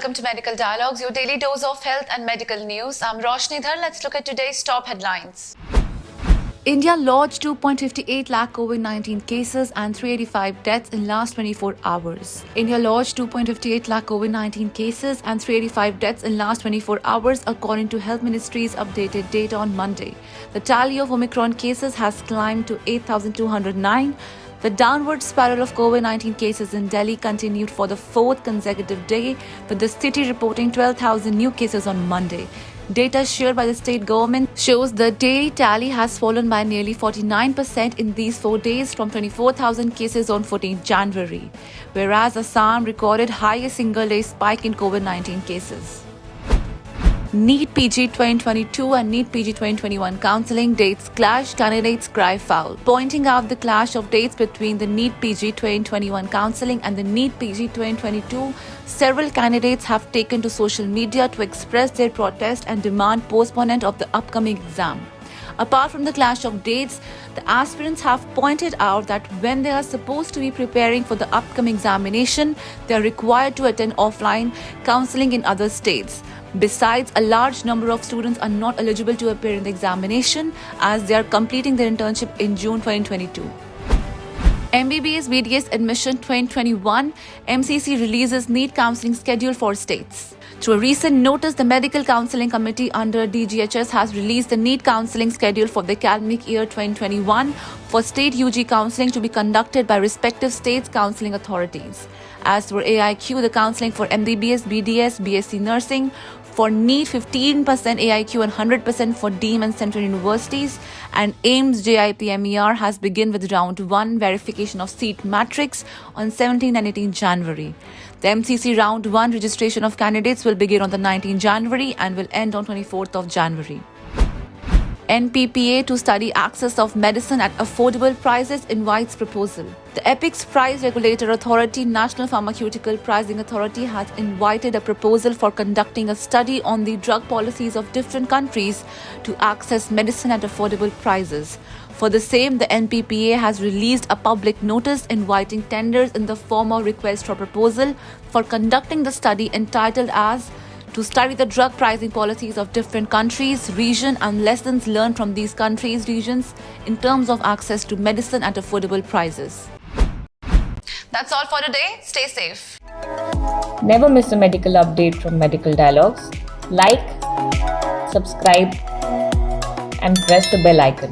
welcome to Medical Dialogues, your daily dose of health and medical news. I'm Roshni Dhar. Let's look at today's top headlines. India lodged 2.58 lakh COVID-19 cases and 385 deaths in last 24 hours. India lodged 2.58 lakh COVID-19 cases and 385 deaths in last 24 hours according to Health Ministry's updated data on Monday. The tally of Omicron cases has climbed to 8,209. The downward spiral of COVID-19 cases in Delhi continued for the fourth consecutive day, with the city reporting 12,000 new cases on Monday. Data shared by the state government shows the daily tally has fallen by nearly 49% in these 4 days from 24,000 cases on 14 January, whereas Assam recorded highest single-day spike in COVID-19 cases. NEET PG 2022 and NEET PG 2021 counselling dates clash, candidates cry foul. Pointing out the clash of dates between the NEET PG 2021 counselling and the NEET PG 2022, several candidates have taken to social media to express their protest and demand postponement of the upcoming exam. Apart from the clash of dates, the aspirants have pointed out that when they are supposed to be preparing for the upcoming examination, they are required to attend offline counselling in other states. Besides, a large number of students are not eligible to appear in the examination as they are completing their internship in June 2022. MBBS BDS Admission 2021, MCC releases NEET counselling schedule for states. Through a recent notice, the Medical Counselling Committee under DGHS has released the NEET counselling schedule for the academic year 2021 for state UG counselling to be conducted by respective states' counselling authorities. As for AIQ, the counselling for MBBS, BDS, BSc Nursing, for NEET 15% AIQ and 100% for DEEM and Central Universities, and AIMS JIPMER has begun with round 1 verification of seat matrix on 17 and 18 January. The MCC round 1 registration of candidates will begin on the 19th January and will end on 24th of January. NPPA to study access of medicine at affordable prices invites proposal. The Apex Price Regulator Authority, National Pharmaceutical Pricing Authority, has invited a proposal for conducting a study on the drug policies of different countries to access medicine at affordable prices. For the same, the NPPA has released a public notice inviting tenders in the form of request for proposal for conducting the study entitled as to study the drug pricing policies of different countries, region and lessons learned from these countries, regions in terms of access to medicine at affordable prices. That's all for today. Stay safe. Never miss a medical update from Medical Dialogues. Like, subscribe and press the bell icon.